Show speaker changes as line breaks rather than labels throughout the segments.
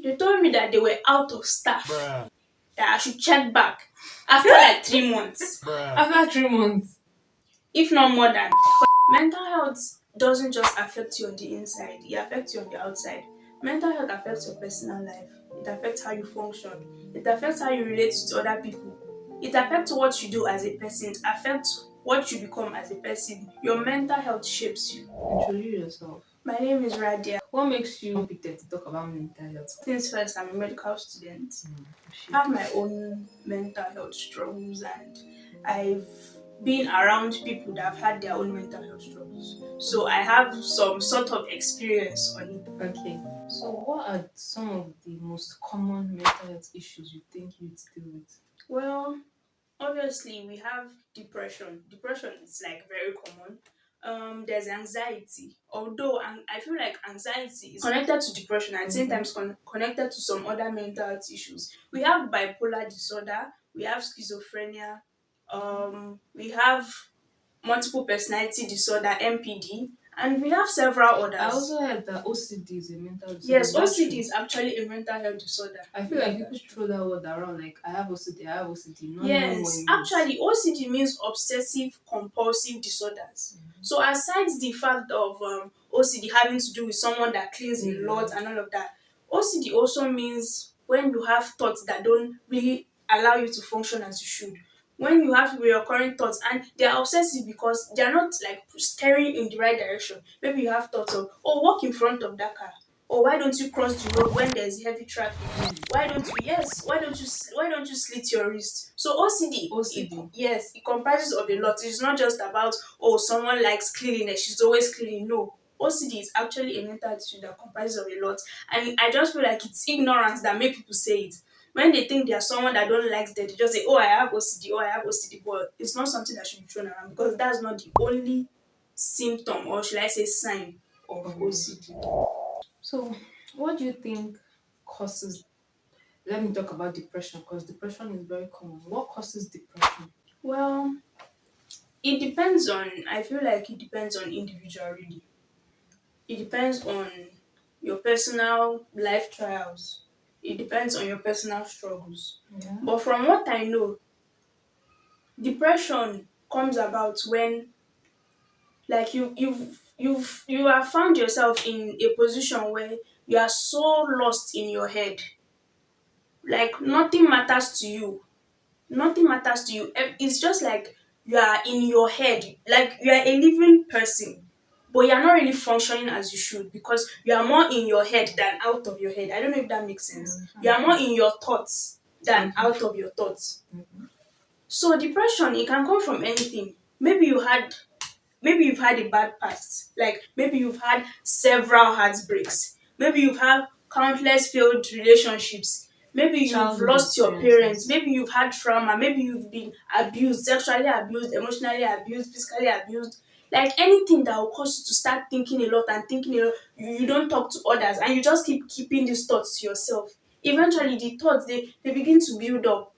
They told me that they were out of staff, that I should check back after like 3 months,
After 3 months.
if not more than. Mental health doesn't just affect you on the inside, it affects you on the outside. Mental health affects your personal life, it affects how you function, it affects how you relate to other people, it affects what you do as a person, it affects what you become as a person. Your mental health shapes you.
Introduce yourself.
My name is Radia.
What makes you competent to talk about mental health?
Things first, I'm a medical student.
Shit.
I have my own mental health struggles, and I've been around people that have had their own mental health struggles. So I have some sort of experience on it.
Okay. So what are some of the most common mental health issues you think you'd deal with?
Well, obviously we have depression. Depression is like very common. There's anxiety. Although I feel like anxiety is connected to depression and sometimes connected to some other mental health issues. We have bipolar disorder. We have schizophrenia. We have multiple personality disorder (MPD), and we have several
I
others.
also heard that OCD is a mental disorder.
Yes,
Is that
OCD
true?
is actually a mental health disorder.
I feel like people throw that word around like I have OCD, I have OCD, not knowing what
Yes,
it means.
actually, OCD means obsessive compulsive disorders. So, aside the fact of OCD having to do with someone that cleans a lot and all of that, OCD also means when you have thoughts that don't really allow you to function as you should. When you have recurring thoughts and they are obsessive because they are not like staring in the right direction. Maybe you have thoughts of, oh, walk in front of that car. Or why don't you cross the road when there's heavy traffic? Why don't you slit your wrist? So OCD,
OCD.
yes, it comprises of a lot. It's not just about, oh, someone likes cleanliness, she's always cleaning. No. OCD is actually a mental attitude that comprises of a lot. And I just feel like it's ignorance that make people say it. When they think there's someone that don't like that, they just say, oh, I have OCD, oh, I have OCD. But it's not something that should be thrown around because that's not the only symptom, or should I say sign, of OCD.
So what do you think causes let me talk about depression because depression is very common. What causes depression?
Well, it depends on, I feel like it depends on individual really. It depends on your personal life trials. It depends on your personal struggles.
Yeah.
But from what I know, depression comes about when like you have found yourself in a position where you are so lost in your head. Like nothing matters to you. Nothing matters to you. It's just like you are in your head, like you are a living person, but you are not really functioning as you should because you are more in your head than out of your head. I don't know if that makes sense. You are more in your thoughts than out of your thoughts. So depression, it can come from anything. Maybe you've had a bad past. Like maybe you've had several heartbreaks. Maybe you've had countless failed relationships. Maybe you've
Childhood
lost your parents.
experiences.
Maybe you've had trauma. Maybe you've been abused, sexually abused, emotionally abused, physically abused. Like anything that will cause you to start thinking a lot and thinking a lot. You don't talk to others and you just keep keeping these thoughts to yourself. Eventually, the thoughts they begin to build up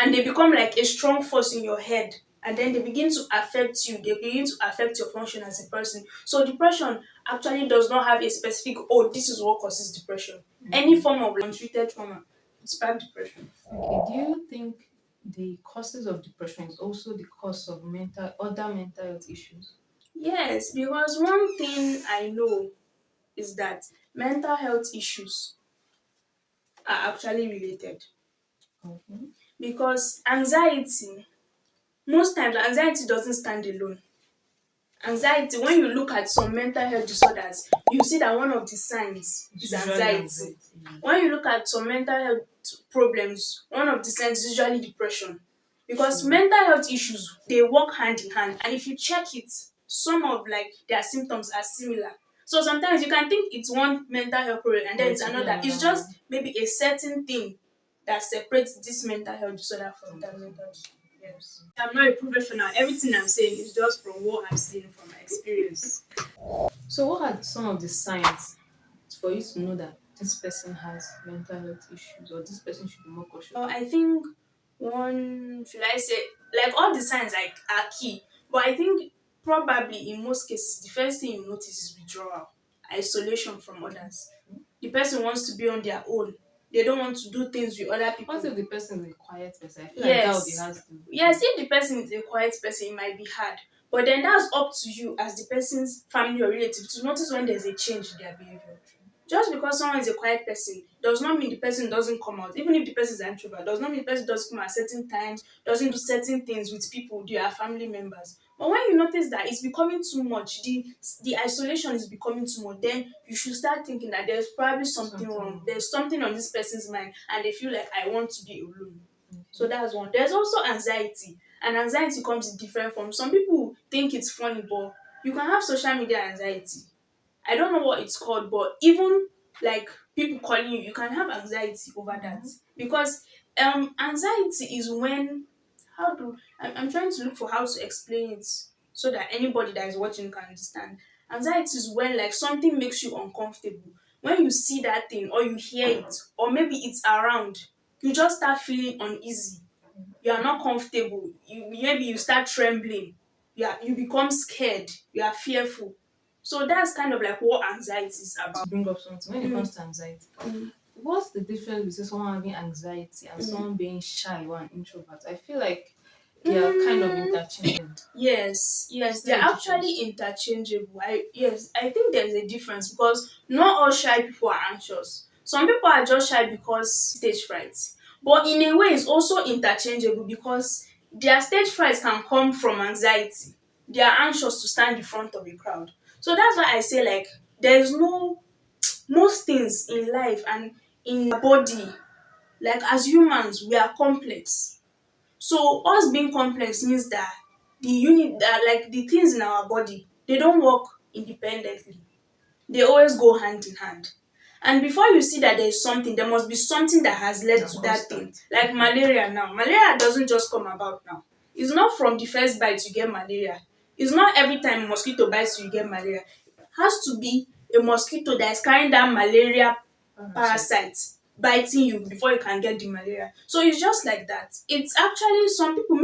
and they become like a strong force in your head, and then they begin to affect you, they begin to affect your function as a person. So depression actually does not have a specific, oh, this is what causes depression. Any form of untreated trauma, it's bad depression.
Okay. Do you think the causes of depression is also the cause of other mental health issues?
Yes, because one thing I know is that mental health issues are actually related.
Okay.
Because anxiety, most times anxiety doesn't stand alone. Anxiety, when you look at some mental health disorders, you see that one of the signs
It's
is
usually
anxiety.
anxiety. Yeah.
When you look at some mental health problems, one of the signs is usually depression. Because
True.
mental health issues, they work hand in hand. And if you check it, some of like their symptoms are similar. So sometimes you can think it's one mental health problem and
Or
then
it
it's
could be
another. It's
another
just
one.
maybe a certain thing that separates this mental health disorder from that mental disorder. Yes. I'm not a professional. Everything I'm saying is just from what I've seen from my experience.
So what are some of the signs for you to know that this person has mental health issues or this person should be more cautious?
I think one, should I say, like all the signs like are key, but I think probably in most cases the first thing you notice is withdrawal, isolation from others. The person wants to be on their own. They don't want to do things with other
What
people.
if the person is a quiet person? I feel like that would be
Yes.
hard to
Yes, if the person is a quiet person, it might be hard. But then that's up to you as the person's family or relative to notice when there's a change in their behavior. Just because someone is a quiet person does not mean the person doesn't come out. Even if the person is an introvert, does not mean the person doesn't come at certain times, doesn't do certain things with people, their family members. But when you notice that it's becoming too much, the isolation is becoming too much, then you should start thinking that there's probably something
something
wrong.
wrong.
There's something on this person's mind, and they feel like I want to be alone. So
Okay.
that's one. There's also anxiety, and anxiety comes in different forms. Some people think it's funny, but you can have social media anxiety. I don't know what it's called, but even like people calling you, you can have anxiety over that
Mm-hmm.
because anxiety is when how do I'm trying to look for how to explain it so that anybody that is watching can understand. Anxiety is when like something makes you uncomfortable. When you see that thing or you hear it or maybe it's around, you just start feeling uneasy. You are not comfortable. Maybe you start trembling. You become scared. You are fearful. So that's kind of like what anxiety is
To
about.
bring up something when it
Mm,
comes to anxiety.
mm.
What's the difference between someone having anxiety and
Mm.
someone being shy or an introvert? I feel like they are kind of
Mm,
interchangeable.
yes,
Is there
they're
a
actually
difference?
interchangeable. I think there's a difference because not all shy people are anxious. Some people are just shy because stage fright. But in a way, it's also interchangeable because their stage fright can come from anxiety. They are anxious to stand in front of a crowd. So that's why I say like there's no most things in life and in our body, like as humans, we are complex. So us being complex means that the unit that like the things in our body, they don't work independently. They always go hand in hand. And before you see that there is something, there must be something that has led
Yeah,
to that thing.
constant.
Like malaria now. Malaria doesn't just come about now. It's not from the first bite you get malaria. It's not every time a mosquito bites you, you get malaria. It has to be a mosquito that is carrying that malaria
Parasite.
parasites biting you before you can get the malaria. So it's just like that. It's actually some people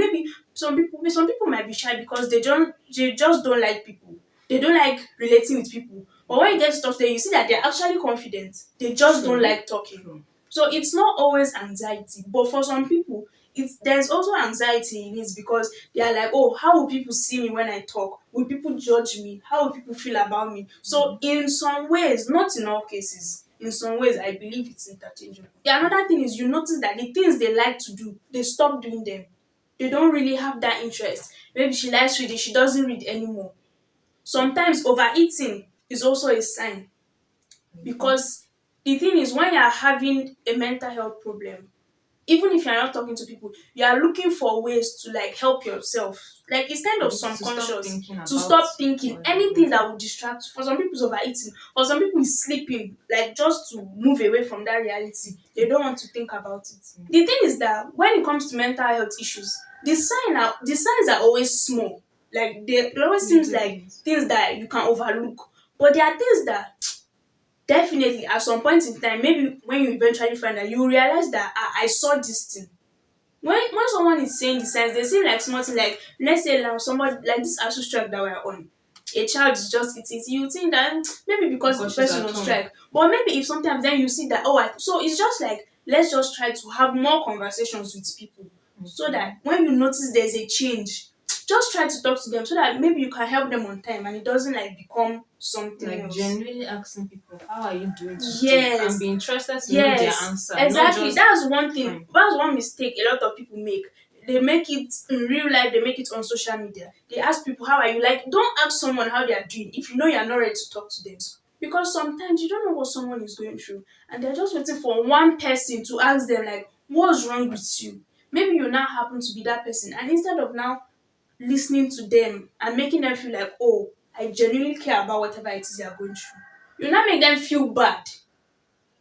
might be shy because they just don't like people. They don't like relating with people. But when you get to talk to them, you see that they're actually confident. They just don't
True.
like talking.
True.
So it's not always anxiety, but for some people, it's there's also anxiety in it because they are like, oh, how will people see me when I talk? Will people judge me? How will people feel about me? So in some ways, not in all cases, in some ways, I believe it's interchangeable. The another thing is you notice that the things they like to do, they stop doing them. They don't really have that interest. Maybe she likes reading, she doesn't read anymore. Sometimes overeating is also a sign
Okay.
because the thing is when you're having a mental health problem, even if you're not talking to people, you are looking for ways to like help yourself. Like it's kind
For
of
you to stop
subconscious
thinking
to
about
stop thinking
what you're going
anything
through.
that would distract you. For some people, it's overeating. For some people, it's sleeping, like just to move away from that reality. They don't want to think about it. The thing is that when it comes to mental health issues, the signs are always small. Like they always seems
Little
like
things.
things that you can overlook. But there are things that definitely at some point in time, maybe when you eventually find out, you realize that I saw this thing when someone is saying the signs, they seem like small thing like let's say now somebody like this ASU strike that we're on. A child is just eating. So you think that maybe because the
Because she's
person
at
on
home.
strike. But maybe if sometimes then you see that so it's just like let's just try to have more conversations with people so
Okay.
that when you notice there's a change, just try to talk to them so that maybe you can help them on time and it doesn't like become something
Like
else.
genuinely asking people, how are you doing today? And
Yes,
be interested to know their
yes,
answer, not
exactly.
just
That's one thing.
fine.
That's one mistake a lot of people make. They make it in real life, they make it on social media. They ask people, how are you? Like, don't ask someone how they are doing if you know you're not ready to talk to them. Because sometimes you don't know what someone is going through, and they're just waiting for one person to ask them, like, what's wrong with you? Maybe you now happen to be that person, and instead of now listening to them and making them feel like, oh, I genuinely care about whatever it is they are going through, you now make them feel bad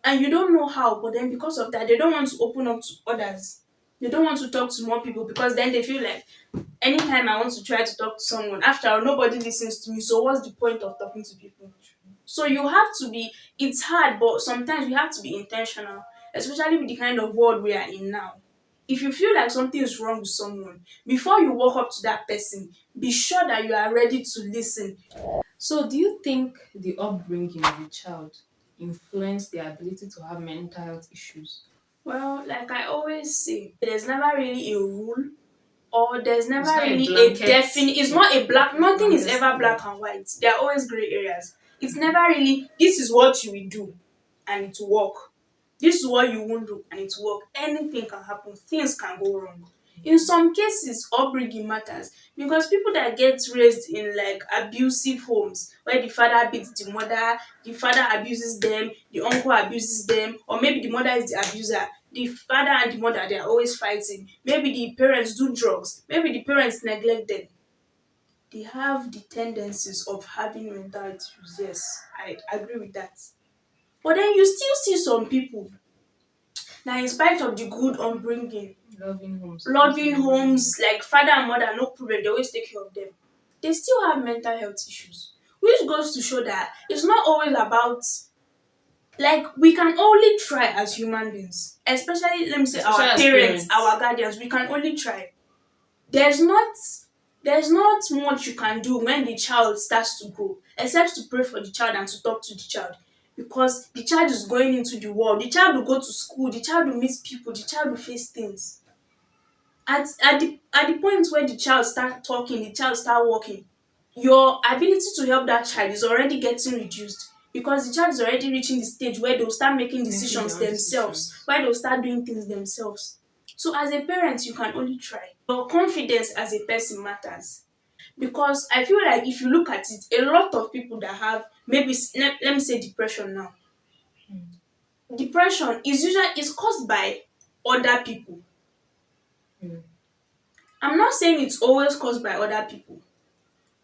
and you don't know how, but then because of that they don't want to open up to others. They don't want to talk to more people because then they feel like anytime I want to try to talk to someone, after all nobody listens to me, so what's the point of talking to people? So you have to be it's hard, but sometimes we have to be intentional, especially with the kind of world we are in now. If you feel like something is wrong with someone, before you walk up to that person, be sure that you are ready to listen.
So, do you think the upbringing of a child influence their ability to have mental health issues?
Well, like I always say, there's never really a rule, or there's
It's
never
not a
really a
blanket,
definite, it's not a black, nothing is
blanket
ever black
statement.
and white. There are always gray areas. It's never really, this is what you will do and it will work. This is what you won't do and it will work. Anything can happen, things can go wrong. In some cases, upbringing matters because people that get raised in like abusive homes where the father beats the mother, the father abuses them, the uncle abuses them, or maybe the mother is the abuser. The father and the mother, they are always fighting. Maybe the parents do drugs. Maybe the parents neglect them. They have the tendencies of having mental health issues. Yes, I agree with that. But then you still see some people that, in spite of the good upbringing,
Loving homes,
loving homes, like father and mother, no problem, they always take care of them, they still have mental health issues. Which goes to show that it's not always about, like, we can only try as human beings, especially let me say
especially
our
as
parents,
parents.
our guardians, we can only try. There's not there's not much you can do when the child starts to grow, except to pray for the child and to talk to the child. Because the child is going into the world, the child will go to school, the child will meet people, the child will face things. At the point where the child start talking, the child start walking, your ability to help that child is already getting reduced because the child is already reaching the stage where they'll start making
Making their
decisions
own
themselves,
decisions.
where they'll start doing things themselves. So as a parent, you can only try. Your confidence as a person matters. Because I feel like if you look at it, a lot of people that have maybe let me say depression now. Depression is usually is caused by other people.
Mm.
I'm not saying it's always caused by other people.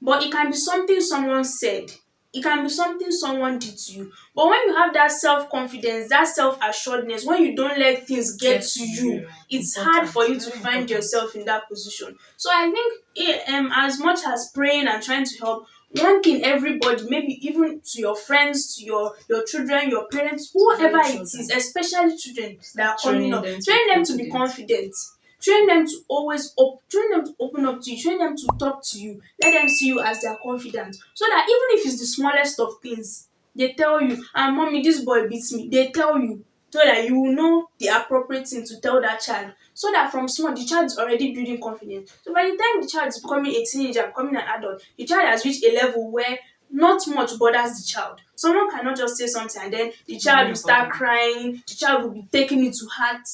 But it can be something someone said. It can be something someone did to you. But when you have that self confidence, that self assuredness, when you don't let things get
Get
to
to
you,
you.
it's hard
Important.
for you to
Very
find
important.
yourself in that position. So I think as much as praying and trying to help, one thing everybody, maybe even to your friends, to your children, your parents, whoever
Especially
it is,
children.
especially children that
Start
are coming
training
up,
them to be
train them to be
confident.
confident. Train them to open up to you, train them to talk to you, let them see you as their confidant. So that even if it's the smallest of things, they tell you, ah mommy, this boy beats me. They tell you so that you will know the appropriate thing to tell that child. So that from small the child is already building confidence. So by the time the child is becoming a teenager, becoming an adult, the child has reached a level where not much bothers the child. Someone cannot just say something and then the child will
Doesn't bother
start
them.
crying, the child will be taking it to heart.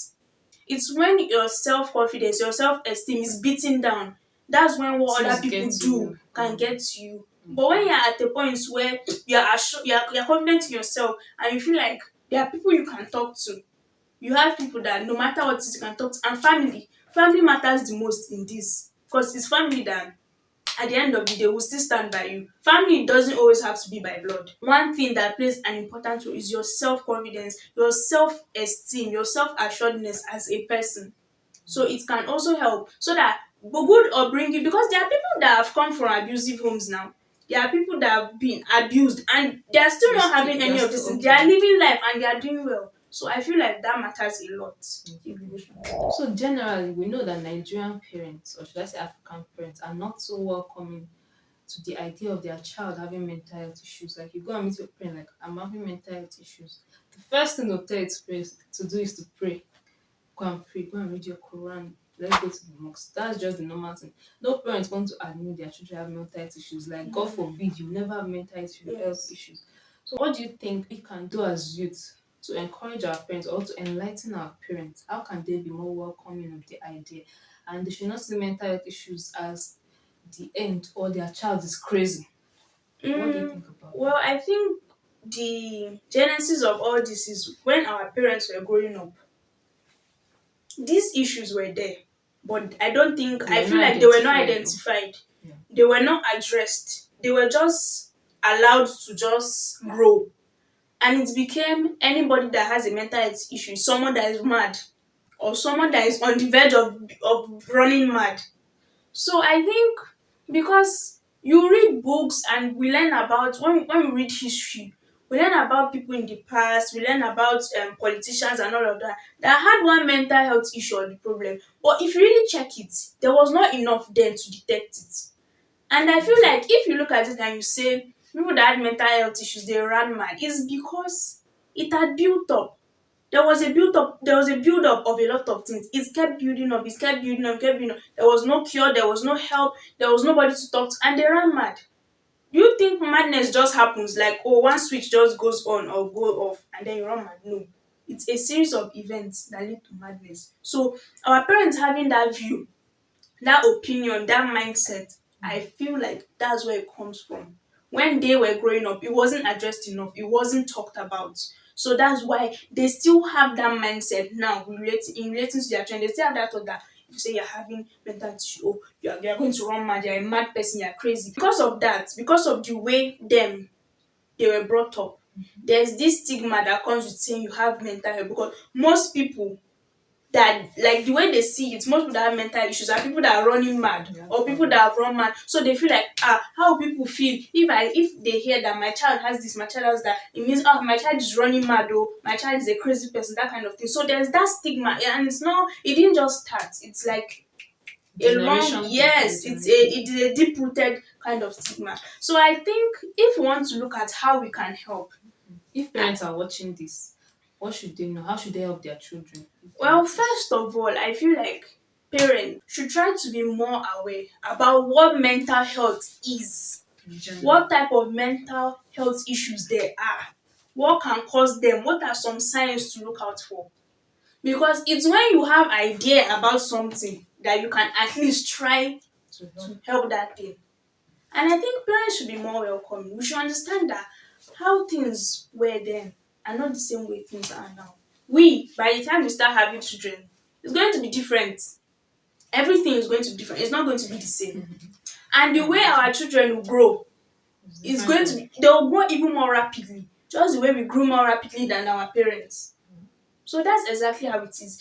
It's when your self-confidence, your self-esteem is beaten down. That's when what other
Things
people
get to
do
you.
can get to you. But when
Okay.
you're at a point where you're confident in yourself and you feel like there are people you can talk to, you have people that no matter what it is you can talk to, and family. Family matters the most in this because it's family that at the end of the day will still stand by you. Family doesn't always have to be by blood. One thing that plays an important role is your self-confidence, your self-esteem, your self-assuredness as a person. So it can also help so that good upbringing, because there are people that have come from abusive homes now. There are people that have been abused and they are still not having
They're
any of this.
still
They are
okay.
living life and they are doing well. So I feel like that matters a lot.
So generally, we know that Nigerian parents, or should I say African parents, are not so welcoming to the idea of their child having mental health issues. Like you go and meet your parent, like I'm having mental health issues. The first thing they'll tell you to do is to pray. Go and pray. Go and read your Quran. Let's go to the mosque. That's just the normal thing. No parents want to admit their children have mental health issues. Like God forbid you never have health
Yes.
issues. So what do you think we can do as youth to encourage our parents or to enlighten our parents? How can they be more welcoming of the idea? And they should not see mental health issues as the end or their child is crazy. What do you think about
Well,
that?
I think the genesis of all this is when our parents were growing up. These issues were there, but
They
I
were
feel
not
like they were not
identified though.
identified.
Yeah.
They were not addressed. They were just allowed to just grow. And it became anybody that has a mental health issue, someone that is mad, or someone that is on the verge of running mad. So I think because you read books and we learn about when we read history, we learn about people in the past, we learn about politicians and all of that that had one mental health issue or the problem. But if you really check it, there was not enough then to detect it. And I feel like if you look at it and you say people that had mental health issues they ran mad, it's because it had built up. There was a build up of a lot of things. It kept building up, it kept building up, kept building up. There was no cure, there was no help, there was nobody to talk to, and they ran mad. Do you think madness just happens like, oh, one switch just goes on or go off and then you run mad? No. It's a series of events that lead to madness. So our parents having that view, that opinion, that mindset, I feel like that's where it comes from. When they were growing up, it wasn't addressed enough, it wasn't talked about. So that's why they still have that mindset now in relating to their children. They still have that thought that if you say you're having mental issue, oh, you're going to run mad, you're a mad person, you're crazy. Because of that, because of the way they were brought up, there's this stigma that comes with saying you have mental health because most people that like the way they see it, most people that have mental issues are people that are running mad or people that have run mad. So they feel like, how people feel if they hear that my child has this, my child has that, it means my child is running mad or my child is a crazy person, that kind of thing. So there's that stigma, and it didn't just start. It's like a long, yes, it is a deep rooted kind of stigma. So I think if we want to look at how we can help,
If parents are watching this, what should they know? How should they help their children?
well, first of all, I feel like parents should try to be more aware about what mental health is,
In general.
what type of mental health issues there are, what can cause them, what are some signs to look out for. Because it's when you have idea about something that you can at least try
to
to
help.
help that thing. And I think parents should be more welcoming. We should understand that how things were then are not the same way things are now. By the time we start having children, it's going to be different. Everything is going to be different. It's not going to be the same. And the way our children will grow is going to be, they will grow even more rapidly. Just the way we grew more rapidly than our parents. So that's exactly how it is.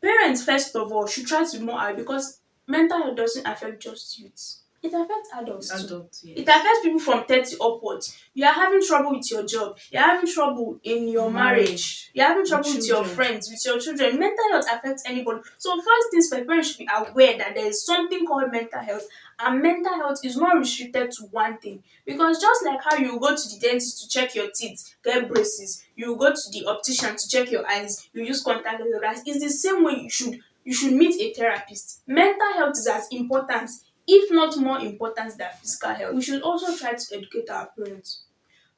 Parents, first of all, should try to be more aware because mental health doesn't affect just youths. It affects adults too.
Adult, yes.
It affects people from 30 upwards. You are having trouble with your job. You're having trouble in your marriage. You're having trouble with your
children.
friends, with your children. Mental health affects anybody. So first things first, parents should be aware that there is something called mental health. And mental health is not restricted to one thing. Because just like how you go to the dentist to check your teeth, get braces, you go to the optician to check your eyes, you use contact lenses, it's the same way you should meet a therapist. Mental health is as important, if not more important than physical health. We should also try to educate our parents.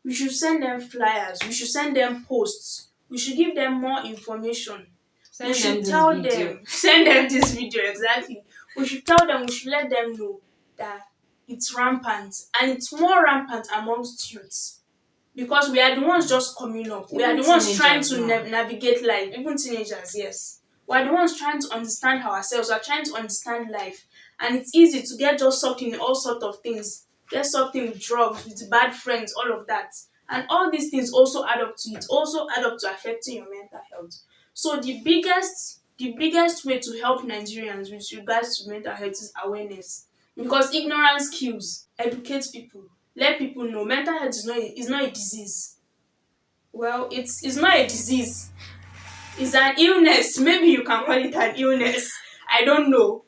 We should send them flyers, we should send them posts, we should give them more information.
Send
We
them
should
this
tell
video.
them, send them this video, exactly. We should tell them, we should let them know that it's rampant and it's more rampant amongst youths because we are the ones just coming up. We are
Even
the ones trying
teenagers
to
now.
navigate life, even teenagers, yes. We are the ones trying to understand ourselves, we are trying to understand life. And it's easy to get just sucked in all sorts of things, get sucked in with drugs, with bad friends, all of that. And all these things also add up to it, also add up to affecting your mental health. So the biggest way to help Nigerians with regards to mental health is awareness. Because ignorance kills. Educate people. Let people know mental health is not a disease. Well, it's not a disease. It's an illness. Maybe you can call it an illness. I don't know.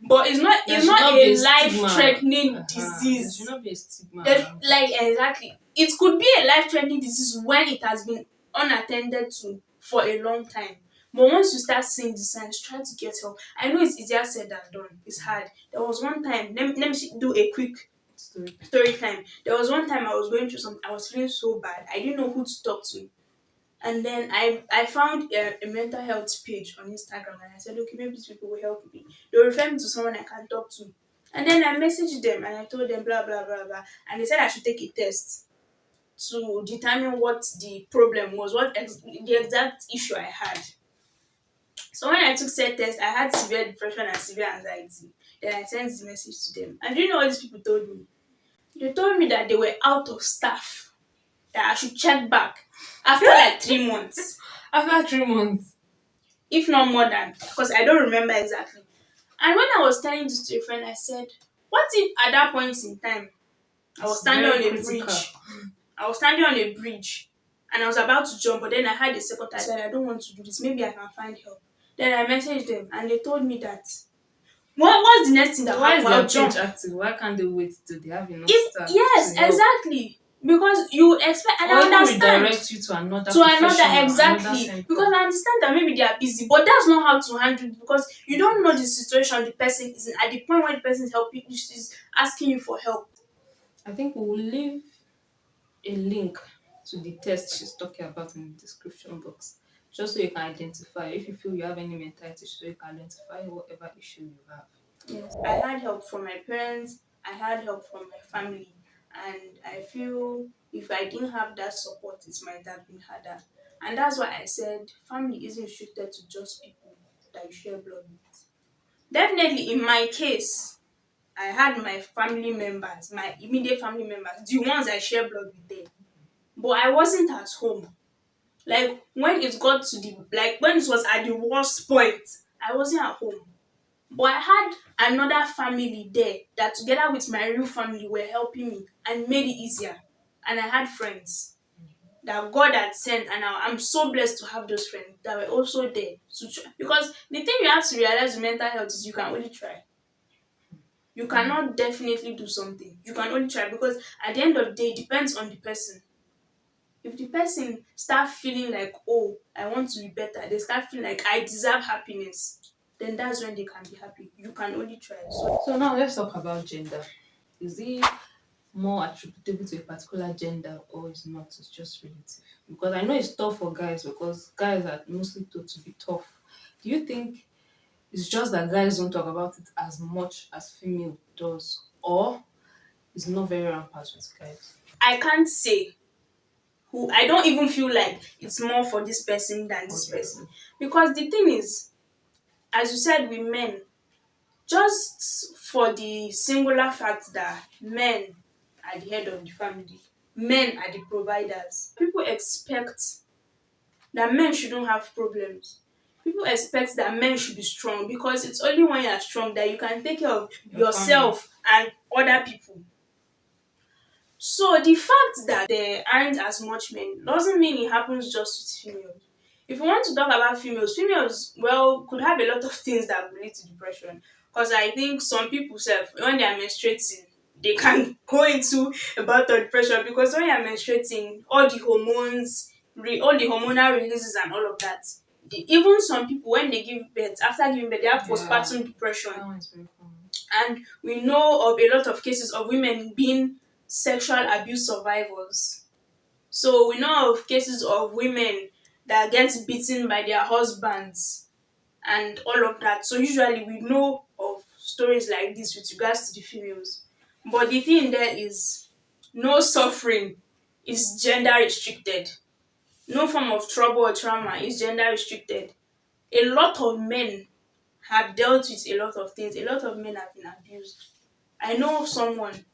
But it's not
There
it's
should
not
not be
a
a stigma.
life-threatening
There
disease.
should not be a stigma.
Like exactly. It could be a life-threatening disease when it has been unattended to for a long time. But once you start seeing the signs, try to get help. I know it's easier said than done. It's hard. There was one time, let me do a quick story time. There was one time I was going through something, I was feeling so bad. I didn't know who to talk to. And then I found a mental health page on Instagram and I said, okay, maybe these people will help me. They will refer me to someone I can talk to. And then I messaged them and I told them blah blah blah blah. And they said I should take a test to determine what the problem was, the exact issue I had. So when I took said test, I had severe depression and severe anxiety. Then I sent the message to them. And do you know what these people told me? They told me that they were out of staff, that I should check back after like 3 months,
After 3 months.
if not more than, because I don't remember exactly. And when I was telling this to a friend, I said, what if at that point in time, I was standing on
Very
a
critical.
bridge. I was standing on a bridge and I was about to jump, but then I had a second thought. I said, I don't want to do this. Maybe I can find help. Then I messaged them and they told me that, what's the next thing that
Why is
I'll
their
jump?
page active? Why can't they wait till they have enough
If
staff?
yes,
to help?
exactly. because you expect, and
Or
I
even
understand,
redirect you to another
to another,
professional, another
exactly, because
center.
I understand that maybe they are busy, but that's not how to handle it, because you don't know the situation the person is in at the point when the person is helping, is asking you for help.
I think we will leave a link to the test she's talking about in the description box, just so you can identify if you feel you have any mental health issue, so you can identify whatever issue you have.
Yes, I had help from my parents, I had help from my family, and I feel if I didn't have that support, it might have been harder. And that's why I said family isn't restricted to just people that you share blood with. Definitely, in my case, I had my family members, my immediate family members, the ones I share blood with them. But I wasn't at home. Like when it got to the like when it was at the worst point, I wasn't at home. But I had another family there that together with my real family were helping me and made it easier. And I had friends that God had sent, and I'm so blessed to have those friends that were also there to because the thing you have to realize with mental health is you can only try. You cannot definitely do something. You can only try, because at the end of the day, it depends on the person. If the person start feeling like, oh, I want to be better, they start feeling like I deserve happiness, then that's when they can be happy. You can only try. So
So now let's talk about gender. Is it more attributable to a particular gender, or is not? It's just relative. Because I know it's tough for guys, because guys are mostly taught to be tough. Do you think it's just that guys don't talk about it as much as female does, or it's not very rampant with guys?
I can't say who, I don't even feel like it's more for this person than
Or
this
the other
person.
way?
Because the thing is, as you said with men, just for the singular fact that men are the head of the family, men are the providers, people expect that men shouldn't have problems. People expect that men should be strong, because it's only when you're strong that you can take care of
Your family.
yourself and other people. So the fact that there aren't as much men doesn't mean it happens just with females. If we want to talk about females, females, well, could have a lot of things that relate to depression. Because I think some people self, when they are menstruating, they can go into a bout of depression, because when you're menstruating, all the hormones, all the hormonal releases and all of that. Even some people, when they give birth, after giving birth, they have
Yeah,
postpartum depression.
that one is very common.
And we know of a lot of cases of women being sexual abuse survivors. So we know of cases of women that get beaten by their husbands and all of that. So usually we know of stories like this with regards to the females. But the thing there is, no suffering is gender restricted. No form of trouble or trauma is gender restricted. A lot of men have dealt with a lot of things. A lot of men have been abused. I know of someone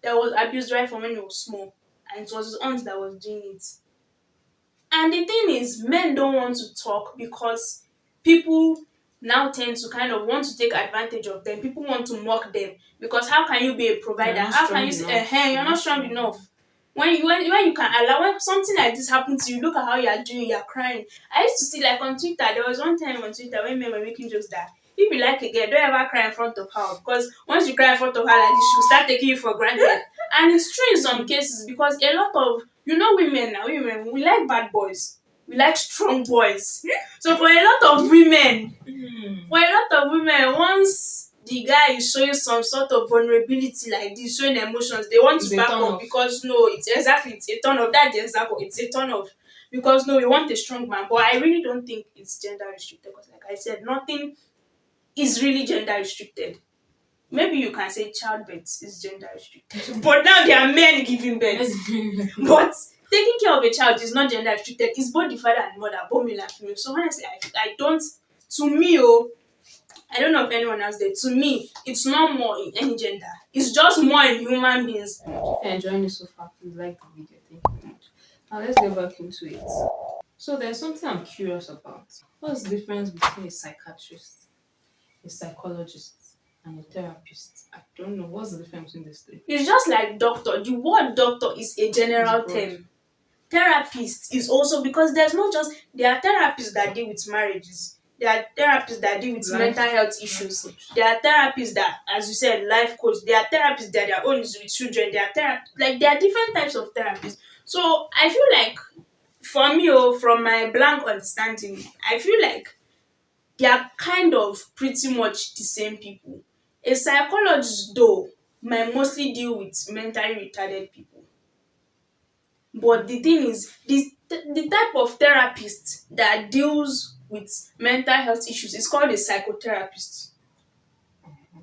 that was abused right from when he was small, and it was his aunt that was doing it. And the thing is, men don't want to talk because people now tend to kind of want to take advantage of them. People want to mock them, because how can you be a
You're
provider?
not
How can
strong
you say,
enough.
hey, you're
You're
not
not
strong
strong enough.
enough? When you can allow, when something like this happens to you, look at how you are doing, you're crying. I used to see, like, on Twitter, there was one time on Twitter when men were making jokes that if you like a girl, don't ever cry in front of her, because once you cry in front of her like this, she'll start taking you for granted. And it's true in some cases, because a lot of, women now, women, we like bad boys. We like strong boys. So for a lot of women, once the guy is showing some sort of vulnerability like this, showing emotions, they want
It's
to
a
back
turn
up,
off.
because no, it's a turn off. That's the example. It's a turn off. Because no, we want a strong man. But I really don't think it's gender restricted, because like I said, nothing is really gender restricted. Maybe you can say childbirth is gender restricted. But now there are men giving birth. But taking care of a child is not gender restricted. It's both the father and the mother, both male and female. So honestly, I don't, to me, I don't know if anyone else did. To me, it's not more in any gender. It's just more in human beings.
If you're enjoying it so far, please like the video. Thank you very much. Now let's get back into it. So there's something I'm curious about. What's the difference between a psychiatrist, a psychologist, and a therapist? I don't know. What's the difference between these three?
It's just like doctor. The word doctor is a
It's
general
broad.
term. Therapist is also, because there are therapists that deal with marriages. There are therapists that deal with mental health
Life
issues.
coach.
There are therapists that, as you said, life coach. There are therapists that their own is with children. There are like there are different types of therapists. So I feel like for me, from my blank understanding, I feel like they are kind of pretty much the same people. A psychologist, though, might mostly deal with mentally retarded people. But the thing is, the type of therapist that deals with mental health issues is called a psychotherapist.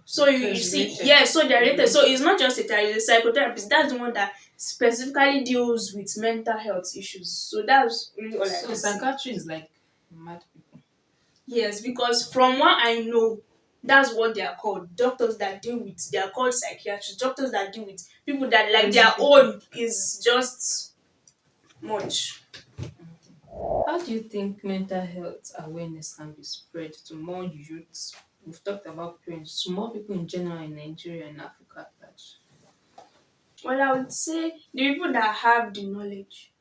So
So
you
it's
see,
related.
yeah, so they're
It's
related. So
related.
it's not just a therapist, it's a psychotherapist. That's the one that specifically deals with mental health issues. So that's really all I
So
can say.
psychiatry is like mad people.
Yes, because from what I know, that's what they are called. Doctors that deal with, they are called psychiatrists. Doctors that deal with people that like
Crazy
their
people.
own is just much.
How do you think mental health awareness can be spread to more youths? We've talked about parents, to more people in general in Nigeria and Africa at large.
Well, I would say the people that have the knowledge,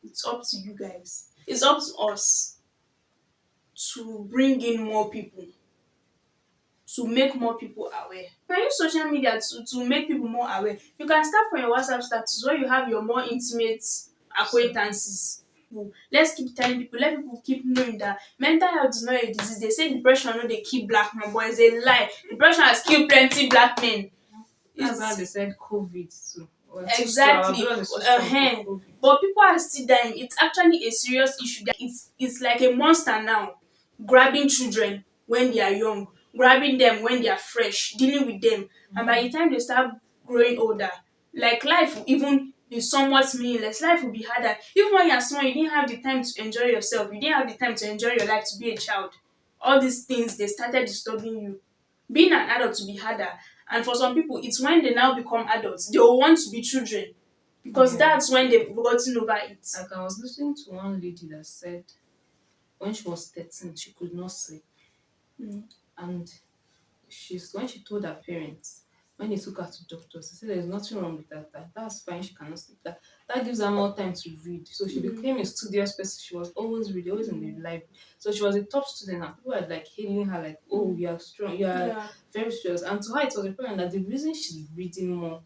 it's up to you guys. It's up to us to bring in more people, to make more people aware. You can use social media to make people more aware. You can start from your WhatsApp status where you have your more intimate
So,
acquaintances. Let's keep telling people, let people keep knowing that mental health is not a disease. They say depression no dey kill black man, but it's a lie. Depression has killed plenty black men.
that's how they
It's
said COVID too. We're too strong. Our
exactly.
blood is too strong for COVID.
But people are still dying. It's actually a serious issue. It's like a monster now, grabbing children when they are young, grabbing them when they are fresh, dealing with them, and by the time they start growing older, like life will even be somewhat meaningless. Life will be harder. Even when you're small, you didn't have the time to enjoy yourself. You didn't have the time to enjoy your life to be a child. All these things they started disturbing you. Being an adult to be harder, and for some people it's when they now become adults they will want to be children because
Yeah.
that's when they've gotten over it.
Like I was listening to one lady that said when she was 13, she could not sleep.
Mm.
And she's when she told her parents, when they took her to doctors, they said there's nothing wrong with that. That's fine, she cannot sleep. That gives her more time to read. So she became a studious person. She was always reading, always in the library. So she was a top student and people were like hailing her like, oh, you are strong, you are
Yeah,
very serious. And to her it was apparent that the reason she's reading more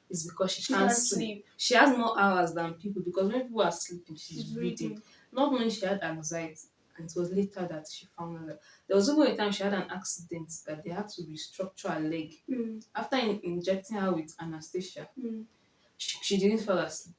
is because she
she
can't
can't
sleep.
sleep.
She has more hours than people because when people are sleeping, she's
She's
reading.
reading.
Not knowing she had anxiety. And it was later that she found out that there was even a time she had an accident that they had to restructure her leg.
Mm.
After injecting her with anesthesia,
Mm.
she didn't fall asleep.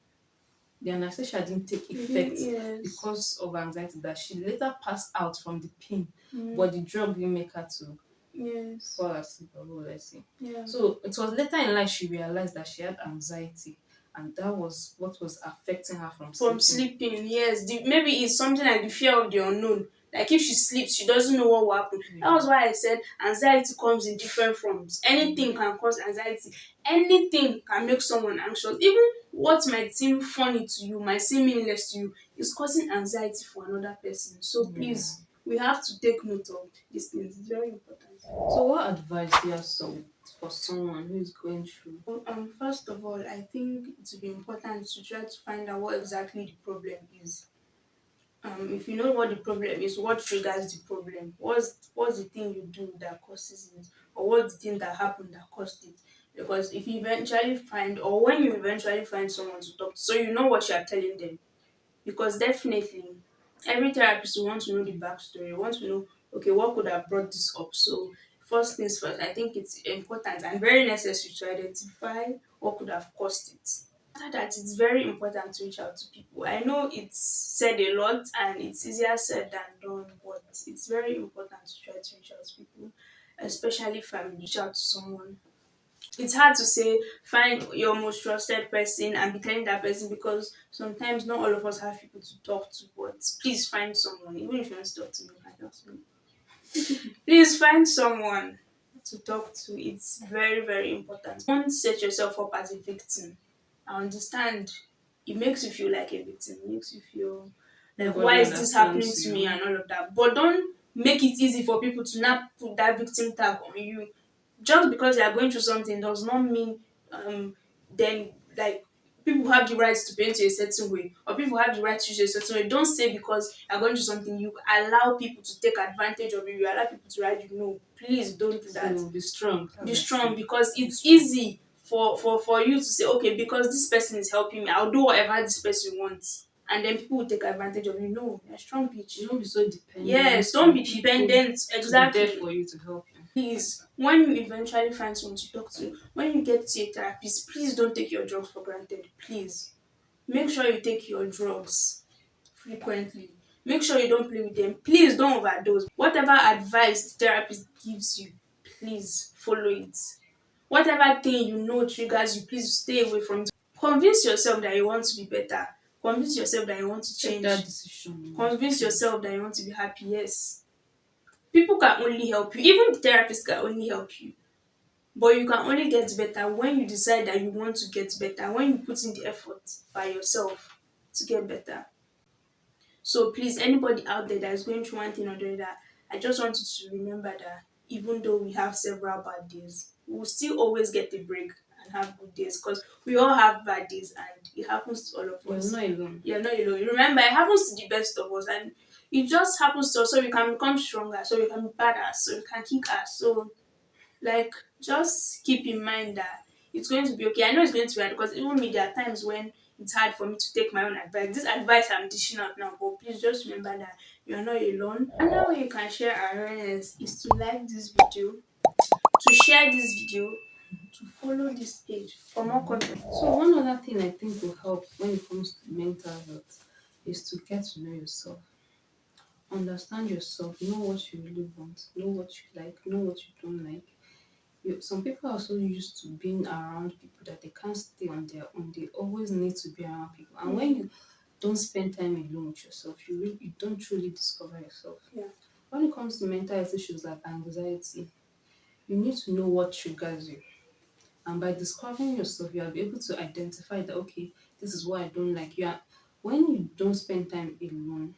The anesthesia didn't take effect
Yes.
because of anxiety that she later passed out from the pain,
Mm.
but the drug didn't make her to
Yes.
fall asleep or what let's say.
Yeah.
So it was later in life she realized that she had anxiety and that was what was affecting her from
From
sleeping.
sleeping, yes. Maybe it's something like the fear of the unknown. Like if she sleeps, she doesn't know what will happen. That
Yeah.
was why I said anxiety comes in different forms. Anything can cause anxiety. Anything can make someone anxious. Even what might seem funny to you, might seem meaningless to you, is causing anxiety for another person. So
Yeah.
please, we have to take note of these things. It's very important.
So what advice do you have for someone who is going through?
First of all, I think it would be important to try to find out what exactly the problem is. If you know what the problem is, what triggers the problem, what's the thing you do that causes it, or what's the thing that happened that caused it. Because if you eventually find, or when you eventually find someone to talk to, so you know what you are telling them. Because definitely, every therapist will want to know the backstory, want to know, okay, what could have brought this up. So first things first, I think it's important and very necessary to identify what could have caused it. After that, it's very important to reach out to people. I know it's said a lot and it's easier said than done, but it's very important to try to reach out to people, especially family. Reach out to someone. It's hard to say find your most trusted person and be telling that person because sometimes not all of us have people to talk to, but please find someone. Even if you want to talk to me, you can talk to me. Please find someone to talk to. It's very, very important. Don't set yourself up as a victim. I understand it makes you feel like a victim. It makes you feel like why
Nobody
is this happening
understands
to me
you.
and all of that. But don't make it easy for people to not put that victim tag on you. Just because they are going through something does not mean then like people have the right to paint you a certain way, or people have the right to use you a certain way. Don't say because you're going through something, you allow people to take advantage of you, you allow people to ride you. No, please don't do that.
So be strong.
Be
That's
strong,
it.
because
Be
it's
strong.
easy for you to say, okay, because this person is helping me, I'll do whatever this person wants. And then people will take advantage of you. No, you're a strong bitch.
Don't be so dependent
Yes, don't
on
be
people
dependent.
to be there
Exactly.
for you to help you.
Please, when you eventually find someone to talk to, when you get to a therapist, please don't take your drugs for granted. Please. Make sure you take your drugs frequently. Make sure you don't play with them. Please don't overdose. Whatever advice the therapist gives you, please follow it. Whatever thing you know triggers you, please stay away from it. Convince yourself that you want to be better. Convince yourself that you want to
Take that
change.
decision. You want to
Convince
change.
yourself that you want to be happy. Yes. People can only help you. Even the therapist can only help you. But you can only get better when you decide that you want to get better, when you put in the effort by yourself to get better. So please, anybody out there that is going through one thing or the other, I just want you to remember that even though we have several bad days, we'll still always get a break and have good days, because we all have bad days and it happens to all of
You're
us.
not alone.
You're not alone. Remember, it happens to the best of us, and it just happens to us so we can become stronger, so we can be badass, so we can kick ass. So like, just keep in mind that it's going to be okay. I know it's going to be hard, because even me, there are times when it's hard for me to take my own advice. This advice I'm dishing out now, but please just remember that you're not alone. Another way you can share awareness is to like this video, to share this video, to follow this page for more content.
So one other thing I think will help when it comes to mental health is to get to know yourself. Understand yourself, know what you really want, know what you like, know what you don't like. Some people are so used to being around people that they can't stay on their own. They always need to be around people. And when you don't spend time alone with yourself, you don't truly discover yourself.
Yeah.
When it comes to mental health issues like anxiety, you need to know what triggers you. And by discovering yourself, you'll be able to identify that, okay, this is what I don't like. When you don't spend time alone,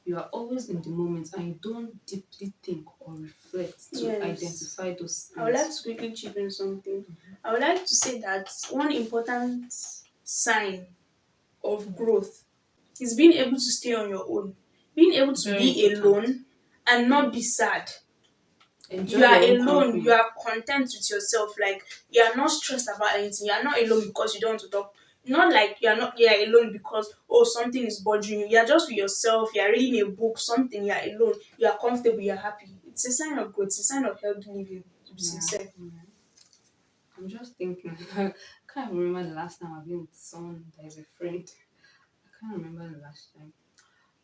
you are always in the moment and you don't deeply think or reflect to
Yes.
identify those
I would like
things.
to quickly chip in something. I would like to say that one important sign of growth is being able to stay on your own, being able to
Very
be
important.
alone and not be sad.
Enjoy
You are
your own
alone, you
company.
are content with yourself, like you are not stressed about anything. You are not alone because you don't want to talk. Not like you are alone because oh something is bothering you. You are just with yourself, you are reading a book, something, you are alone, you are comfortable, you are happy. It's a sign of growth, it's a sign of healthy living, to be
Yeah.
sincere.
I'm just thinking. I can't remember the last time I've been with someone that is a friend. I can't remember the last time.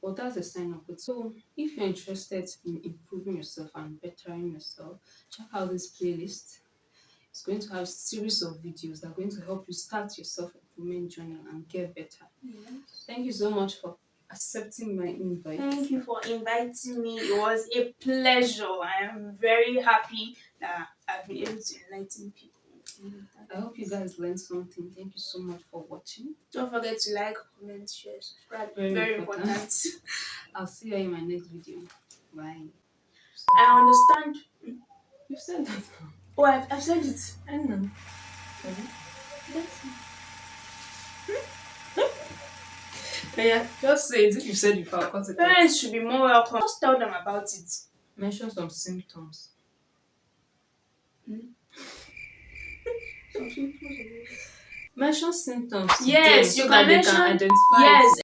But that's a sign of good. So if you're interested in improving yourself and bettering yourself, check out this playlist. It's going to have a series of videos that are going to help you start your self-improvement journey and get better.
Yes.
Thank you so much for accepting my invite.
Thank you for inviting me. It was a pleasure. I am very happy that I've been able to enlighten people.
I hope you guys learned something. Thank you so much for watching.
Don't forget to like, comment, share, subscribe.
Very
Very
important.
important.
I'll see you in my next video. Bye.
I understand.
You've said that.
Oh, I've said it.
I know.
Yes.
Yeah, just say it. If you said before, I'll cut it out.
Parents should be more welcome. Just tell them about it.
Mention some symptoms.
Some symptoms.
Mention symptoms to them
Yes,
so
you
that
can
they can
mention.
identify it.
Yes,